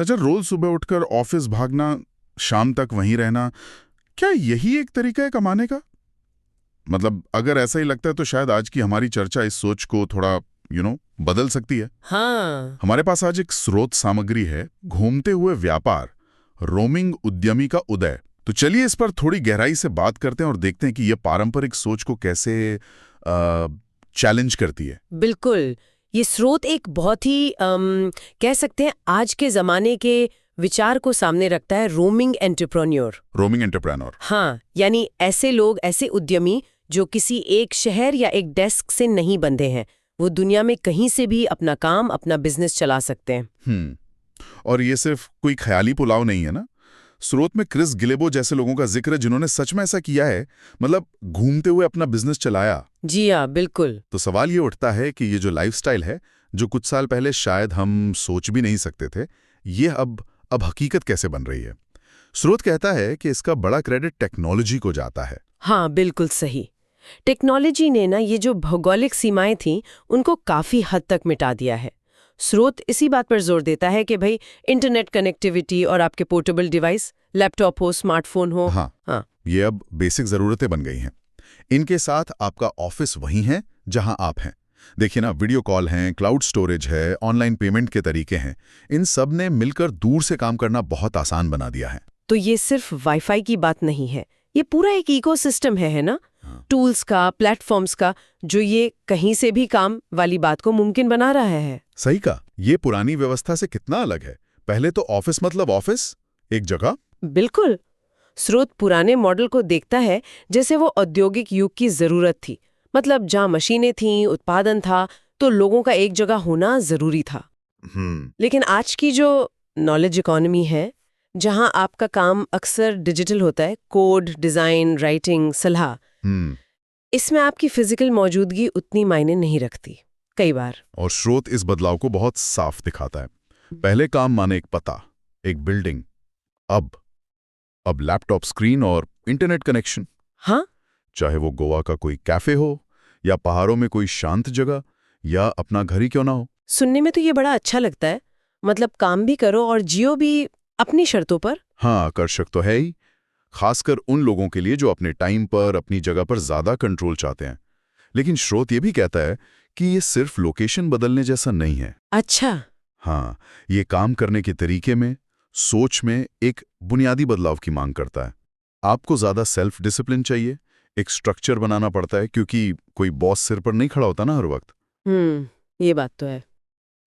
अच्छा, रोज सुबह उठकर ऑफिस भागना, शाम तक वहीं रहना, क्या यही एक तरीका है कमाने का? मतलब अगर ऐसा ही लगता है तो शायद आज की हमारी चर्चा इस सोच को थोड़ा बदल सकती है। हाँ। हमारे पास आज एक स्रोत सामग्री है, घूमते हुए व्यापार, रोमिंग उद्यमी का उदय। तो चलिए इस पर थोड़ी गहराई से बात करते हैं और देखते हैं कि यह पारंपरिक सोच को कैसे चैलेंज करती है। बिल्कुल। ये स्रोत एक बहुत ही कह सकते हैं आज के जमाने के विचार को सामने रखता है, रोमिंग एंटरप्रेन्योर। Roaming entrepreneur. हाँ, यानी ऐसे लोग, ऐसे उद्यमी जो किसी एक शहर या एक डेस्क से नहीं बंधे हैं। वो दुनिया में कहीं से भी अपना काम, अपना बिजनेस चला सकते हैं। और ये सिर्फ कोई ख्याली पुलाव नहीं है ना। स्रोत में क्रिस गिलेबो जैसे लोगों का जिक्र है जिन्होंने सच में ऐसा किया है, मतलब घूमते हुए अपना बिजनेस चलाया। जी हाँ, बिल्कुल। तो सवाल ये उठता है कि ये जो लाइफस्टाइल है, जो कुछ साल पहले शायद हम सोच भी नहीं सकते थे, ये अब हकीकत कैसे बन रही है? स्रोत कहता है कि इसका बड़ा क्रेडिट टेक्नोलॉजी को जाता है। हाँ, बिल्कुल सही। टेक्नोलॉजी ने ना ये जो भौगोलिक सीमाएं थीं, उनको काफी हद तक मिटा दिया है। स्रोत इसी बात पर जोर देता है कि भाई इंटरनेट कनेक्टिविटी और आपके पोर्टेबल डिवाइस, लैपटॉप हो, स्मार्टफोन हो। हाँ, ये अब बेसिक जरूरतें बन गई हैं। इनके साथ आपका ऑफिस वही है जहां आप हैं। देखिए ना, वीडियो कॉल हैं, क्लाउड स्टोरेज है, ऑनलाइन पेमेंट के तरीके हैं। इन सब ने मिलकर दूर से काम करना बहुत आसान बना दिया है। तो ये सिर्फ वाईफाई की बात नहीं है, ये पूरा एक इकोसिस्टम है ना? टूल्स का, प्लेटफॉर्म्स का, जो ये कहीं से भी काम वाली बात को मुमकिन बना रहा है। सही कहा। ये पुरानी व्यवस्था से कितना अलग है। पहले तो ऑफिस मतलब ऑफिस, एक जगह। बिल्कुल। स्रोत पुराने मॉडल को देखता है जैसे वो औद्योगिक युग की जरूरत थी। मतलब जहां मशीनें थीं, उत्पादन था, तो लोगों का एक जगह होना जरूरी था। लेकिन आज की जो नॉलेज इकोनॉमी है, जहां आपका काम अक्सर डिजिटल होता है, कोड, डिजाइन, राइटिंग, सलाह, इसमें आपकी फिजिकल मौजूदगी उतनी मायने नहीं रखती कई बार। और स्रोत इस बदलाव को बहुत साफ दिखाता है। पहले काम माने एक पता, एक बिल्डिंग। अब लैपटॉप स्क्रीन और इंटरनेट कनेक्शन। हाँ, चाहे वो गोवा का कोई कैफे हो, या पहाड़ों में कोई शांत जगह, या अपना घर ही क्यों ना हो। सुनने में तो ये बड़ा अच्छा लगता है। मतलब काम भी करो और जियो भी अपनी शर्तों पर। हाँ, आकर्षक तो है ही, खासकर उन लोगों के लिए जो अपने टाइम पर, अपनी जगह पर ज्यादा कंट्रोल चाहते हैं। लेकिन स्रोत ये भी कहता है कि ये सिर्फ लोकेशन बदलने जैसा नहीं है। अच्छा। हाँ, ये काम करने के तरीके में, सोच में एक बुनियादी बदलाव की मांग करता है। आपको ज्यादा सेल्फ डिसिप्लिन चाहिए, एक स्ट्रक्चर बनाना पड़ता है, क्योंकि कोई बॉस सिर पर नहीं खड़ा होता ना हर वक्त। ये बात तो है।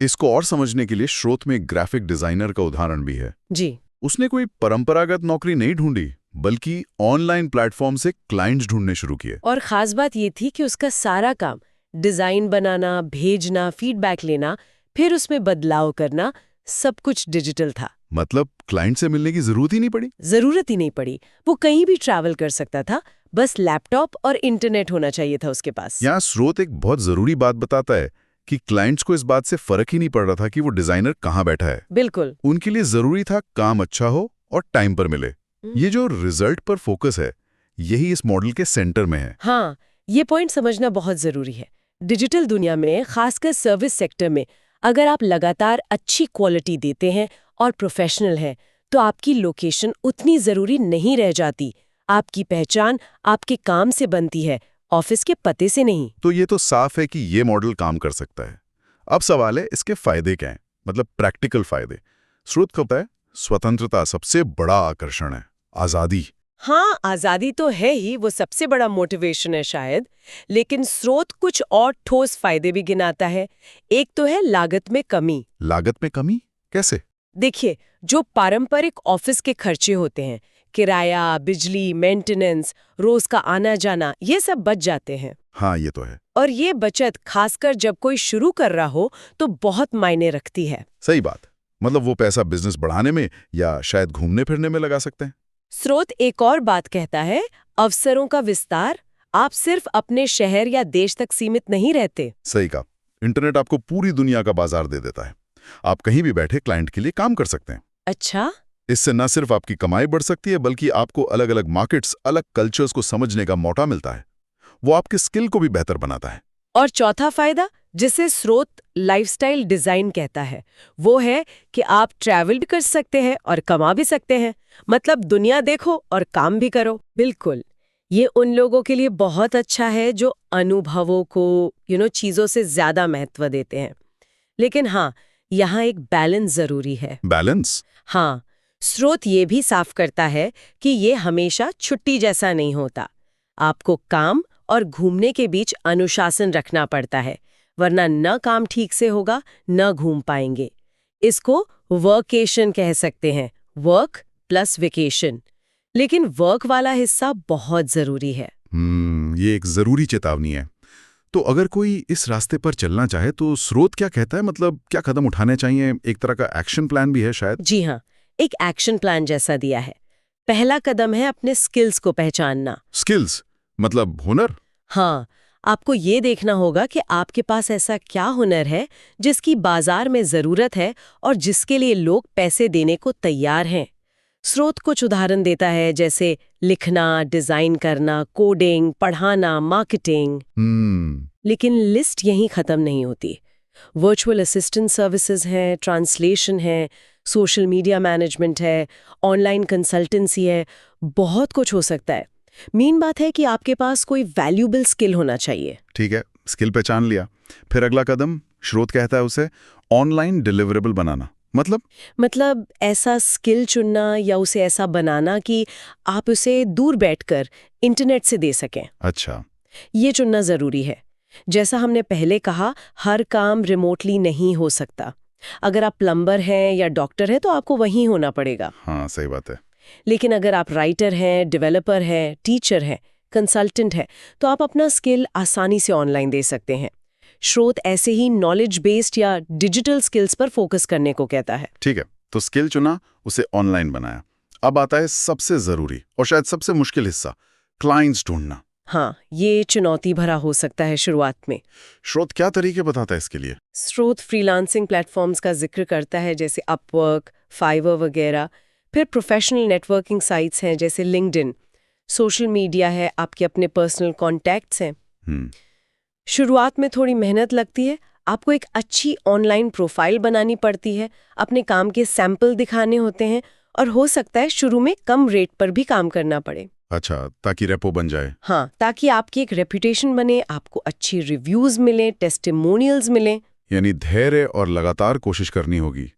इसको और समझने के लिए स्रोत में एक ग्राफिक डिजाइनर का उदाहरण भी है। जी। उसने कोई परंपरागत नौकरी नहीं ढूंढी, बल्कि ऑनलाइन प्लेटफॉर्म से क्लाइंट्स ढूंढने शुरू किए। और खास बात ये थी कि उसका सारा काम, डिजाइन बनाना, भेजना, फीडबैक लेना, फिर उसमें बदलाव करना, सब कुछ डिजिटल था। मतलब क्लाइंट से मिलने की जरूरत ही नहीं पड़ी। जरूरत ही नहीं पड़ी। वो कहीं भी ट्रैवल कर सकता था, बस लैपटॉप और इंटरनेट होना चाहिए था उसके पास। यहाँ स्रोत एक बहुत जरूरी बात बताता है कि क्लाइंट्स को इस बात से फर्क ही नहीं पड़ रहा था कि वो डिजाइनर कहाँ बैठा है। बिल्कुल। उनके लिए जरूरी था काम अच्छा हो और टाइम पर मिले। ये जो रिजल्ट पर फोकस है, यही इस मॉडल के सेंटर में है। हाँ, ये पॉइंट समझना बहुत जरूरी है। डिजिटल दुनिया में, खासकर सर्विस सेक्टर में, अगर आप लगातार अच्छी क्वालिटी देते हैं और प्रोफेशनल हैं, तो आपकी लोकेशन उतनी जरूरी नहीं रह जाती। आपकी पहचान आपके काम से बनती है, ऑफिस के पते से नहीं। तो ये तो साफ है कि ये मॉडल काम कर सकता है। अब सवाल है, इसके फायदे क्या हैं, मतलब प्रैक्टिकल फायदे। स्रोत कहता है स्वतंत्रता सबसे बड़ा आकर्षण है, आजादी। हाँ, आजादी तो है ही, वो सबसे बड़ा मोटिवेशन है शायद। लेकिन स्रोत कुछ और ठोस फायदे भी गिनाता है। एक तो है लागत में कमी। लागत में कमी कैसे? देखिए, जो पारंपरिक ऑफिस के खर्चे होते हैं, किराया, बिजली, मेंटेनेंस, रोज का आना जाना, ये सब बच जाते हैं। हाँ, ये तो है। और ये बचत खासकर जब कोई शुरू कर रहा हो तो बहुत मायने रखती है। सही बात। मतलब वो पैसा बिजनेस बढ़ाने में या शायद घूमने फिरने में लगा सकते हैं। स्रोत एक और बात कहता है, अवसरों का विस्तार। आप सिर्फ अपने शहर या देश तक सीमित नहीं रहते। सही कहा। इंटरनेट आपको पूरी दुनिया का बाजार दे देता है। आप कहीं भी बैठे क्लाइंट के लिए काम कर सकते हैं। अच्छा। इससे न सिर्फ आपकी कमाई बढ़ सकती है, बल्कि आपको अलग अलग मार्केट्स, अलग कल्चर्स को समझने का मौका मिलता है। वो आपके स्किल को भी बेहतर बनाता है। और चौथा फायदा, जिसे स्रोत लाइफस्टाइल डिजाइन कहता है, वो है कि आप ट्रैवल भी कर सकते हैं और कमा भी सकते हैं। मतलब दुनिया देखो और काम भी करो। बिल्कुल, ये उन लोगों के लिए बहुत अच्छा है जो अनुभवों को चीजों से ज्यादा महत्व देते हैं। लेकिन हाँ, यहाँ एक बैलेंस जरूरी है। बैलेंस? हाँ, स्रोत ये भी साफ करता है कि ये हमेशा छुट्टी जैसा नहीं होता। आपको काम और घूमने के बीच अनुशासन रखना पड़ता है, वरना न काम ठीक से होगा न घूम पाएंगे। इसको वर्केशन कह सकते हैं, वर्क प्लस वेकेशन। लेकिन वर्क वाला हिस्सा बहुत जरूरी है। ये एक जरूरी चेतावनी है। तो अगर कोई इस रास्ते पर चलना चाहे तो स्रोत क्या कहता है? मतलब क्या कदम उठाने चाहिए? एक तरह का एक्शन प्लान भी है शायद? जी हाँ, एक एक्शन प्लान जैसा दिया है। पहला कदम है अपने स्किल्स को पहचानना। स्किल्स मतलब हुनर? हाँ, आपको ये देखना होगा कि आपके पास ऐसा क्या हुनर है जिसकी बाजार में जरूरत है और जिसके लिए लोग पैसे देने को तैयार हैं। स्रोत कुछ उदाहरण देता है, जैसे लिखना, डिजाइन करना, कोडिंग, पढ़ाना, मार्केटिंग। लेकिन लिस्ट यहीं खत्म नहीं होती। वर्चुअल असिस्टेंट सर्विसेज हैं, ट्रांसलेशन है, सोशल मीडिया मैनेजमेंट है, ऑनलाइन कंसल्टेंसी है, बहुत कुछ हो सकता है। मेन बात है कि आपके पास कोई वैल्यूएबल स्किल होना चाहिए। ठीक है, स्किल पहचान लिया। फिर अगला कदम, स्रोत कहता है उसे ऑनलाइन डिलीवरेबल बनाना। मतलब ऐसा स्किल चुनना या उसे ऐसा बनाना कि आप उसे दूर बैठकर इंटरनेट से दे सकें। अच्छा, ये चुनना जरूरी है। जैसा हमने पहले कहा, हर काम रिमोटली नहीं हो सकता। अगर आप प्लम्बर हैं या डॉक्टर हैं तो आपको वहीं होना पड़ेगा। हाँ, सही बात है। लेकिन अगर आप राइटर हैं, डेवलपर हैं, टीचर हैं, कंसल्टेंट हैं, तो आप अपना स्किल आसानी से ऑनलाइन दे सकते हैं। स्रोत ऐसे ही नॉलेज बेस्ड या डिजिटल स्किल्स पर फोकस करने को कहता है। ठीक है, तो स्किल चुना, उसे ऑनलाइन बनाया। अब आता है सबसे जरूरी और शायद सबसे मुश्किल हिस्सा, क्लाइंट्स ढूंढना। हाँ, ये चुनौती भरा हो सकता है शुरुआत में। स्रोत क्या तरीके बताता है इसके लिए? स्रोत फ्रीलांसिंग प्लेटफॉर्म्स का जिक्र करता है, जैसे अपवर्क, फाइवर वगैरह। फिर प्रोफेशनल नेटवर्किंग साइट्स हैं जैसे लिंक्डइन। सोशल मीडिया है, आपके अपने पर्सनल कॉन्टैक्ट्स हैं। शुरुआत में थोड़ी मेहनत लगती है। आपको एक अच्छी ऑनलाइन प्रोफाइल बनानी पड़ती है, अपने काम के सैंपल दिखाने होते हैं, और हो सकता है शुरू में कम रेट पर भी काम करना पड़े। अच्छा, ताकि रेपो बन जाए। हाँ, ताकि आपकी एक रेपुटेशन बने, आपको अच्छी रिव्यूज मिले, टेस्टिमोनियल्स मिले। यानी धैर्य और लगातार कोशिश करनी होगी।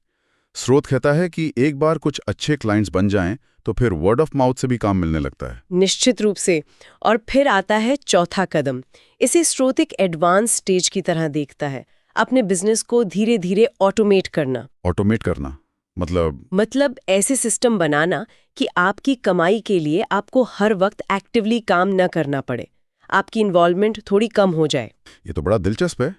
स्रोत कहता है कि एक बार कुछ अच्छे क्लाइंट्स बन जाएं तो फिर वर्ड ऑफ माउथ से भी काम मिलने लगता है। निश्चित रूप से। और फिर आता है चौथा कदम। इसे स्रोत एक एडवांस स्टेज की तरह देखता है, अपने बिजनेस को धीरे धीरे ऑटोमेट करना। ऑटोमेट करना मतलब ऐसे सिस्टम बनाना कि आपकी कमाई के लिए आपको हर वक्त एक्टिवली काम न करना पड़े, आपकी इन्वॉल्वमेंट थोड़ी कम हो जाए। ये तो बड़ा दिलचस्प है।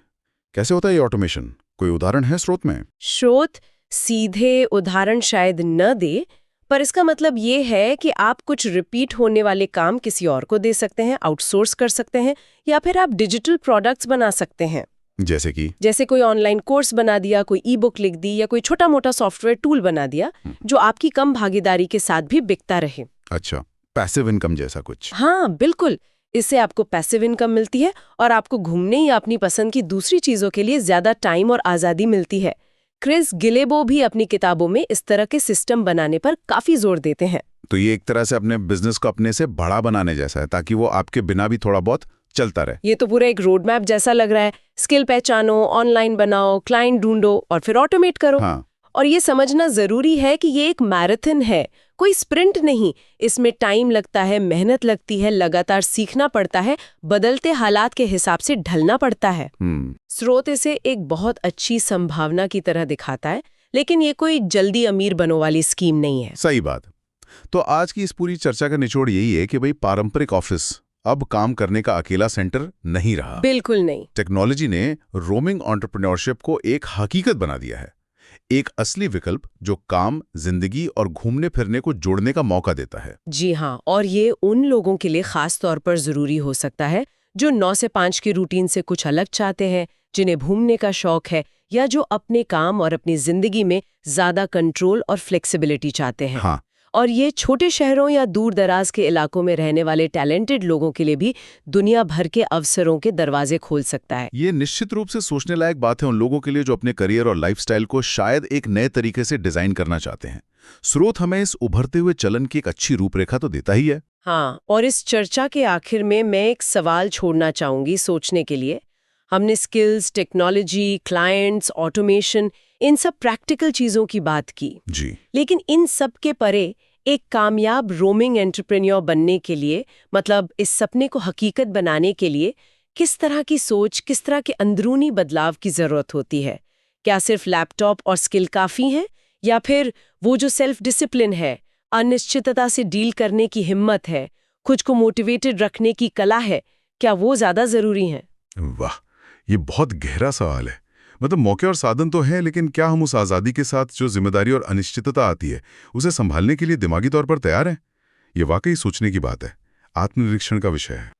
कैसे होता है ये ऑटोमेशन? कोई उदाहरण है स्रोत में? स्रोत सीधे उदाहरण शायद न दे, पर इसका मतलब ये है कि आप कुछ रिपीट होने वाले काम किसी और को दे सकते हैं, आउटसोर्स कर सकते हैं, या फिर आप डिजिटल प्रोडक्ट्स बना सकते हैं। जैसे कोई ऑनलाइन कोर्स बना दिया, कोई ई बुक लिख दी, या कोई छोटा मोटा सॉफ्टवेयर टूल बना दिया जो आपकी कम भागीदारी के साथ भी बिकता रहे। अच्छा, पैसिव इनकम जैसा कुछ? हाँ, बिल्कुल। इससे आपको पैसिव इनकम मिलती है और आपको घूमने या अपनी पसंद की दूसरी चीजों के लिए ज्यादा टाइम और आजादी मिलती है। क्रिस गिलेबो भी अपनी किताबों में इस तरह के सिस्टम बनाने पर काफी जोर देते हैं। तो ये एक तरह से अपने बिजनेस को अपने से बड़ा बनाने जैसा है, ताकि वो आपके बिना भी थोड़ा बहुत चलता रहे। ये तो पूरा एक रोड मैप जैसा लग रहा है। स्किल पहचानो, ऑनलाइन बनाओ, क्लाइंट ढूंढो और फिर ऑटोमेट करो। हाँ। और ये समझना जरूरी है कि ये एक मैराथन है, कोई स्प्रिंट नहीं। इसमें टाइम लगता है, मेहनत लगती है, लगातार सीखना पड़ता है, बदलते हालात के हिसाब से ढलना पड़ता है। स्रोत इसे एक बहुत अच्छी संभावना की तरह दिखाता है, लेकिन ये कोई जल्दी अमीर बनो वाली स्कीम नहीं है। सही बात। तो आज की इस पूरी चर्चा का निचोड़ यही है कि भाई पारंपरिक ऑफिस अब काम करने का अकेला सेंटर नहीं रहा। बिल्कुल नहीं। टेक्नोलॉजी ने रोमिंग एंटरप्रेन्योरशिप को एक हकीकत बना दिया है, एक असली विकल्प जो काम, जिंदगी और घूमने फिरने को जोड़ने का मौका देता है। जी हाँ, और ये उन लोगों के लिए खास तौर पर जरूरी हो सकता है जो 9 से 5 की रूटीन से कुछ अलग चाहते हैं, जिन्हें घूमने का शौक है, या जो अपने काम और अपनी जिंदगी में ज्यादा कंट्रोल और फ्लेक्सिबिलिटी चाहते हैं। हाँ। और ये छोटे शहरों या दूर दराज के इलाकों में रहने वाले टैलेंटेड लोगों के लिए भी दुनिया भर के अवसरों के दरवाजे खोल सकता है। ये निश्चित रूप से सोचने लायक बात है उन लोगों के लिए जो अपने करियर और लाइफस्टाइल को शायद एक नए तरीके से डिजाइन करना चाहते हैं। स्रोत हमें इस उभरते हुए चलन की एक अच्छी रूपरेखा तो देता ही है। हाँ, और इस चर्चा के आखिर में मैं एक सवाल छोड़ना चाहूंगी सोचने के लिए। हमने स्किल्स, टेक्नोलॉजी, क्लाइंट्स, ऑटोमेशन, इन सब प्रैक्टिकल चीजों की बात की। जी। लेकिन इन सब के परे एक कामयाब रोमिंग एंटरप्रेन्योर बनने के लिए, मतलब इस सपने को हकीकत बनाने के लिए, किस तरह की सोच, किस तरह के अंदरूनी बदलाव की जरूरत होती है? क्या सिर्फ लैपटॉप और स्किल काफी हैं, या फिर वो जो सेल्फ डिसिप्लिन है, अनिश्चितता से डील करने की हिम्मत है, खुद को मोटिवेटेड रखने की कला है, क्या वो ज्यादा जरूरी है? वाह, ये बहुत गहरा सवाल है। मतलब मौके और साधन तो हैं, लेकिन क्या हम उस आज़ादी के साथ जो जिम्मेदारी और अनिश्चितता आती है उसे संभालने के लिए दिमागी तौर पर तैयार हैं? ये वाकई सोचने की बात है, आत्मनिरीक्षण का विषय है।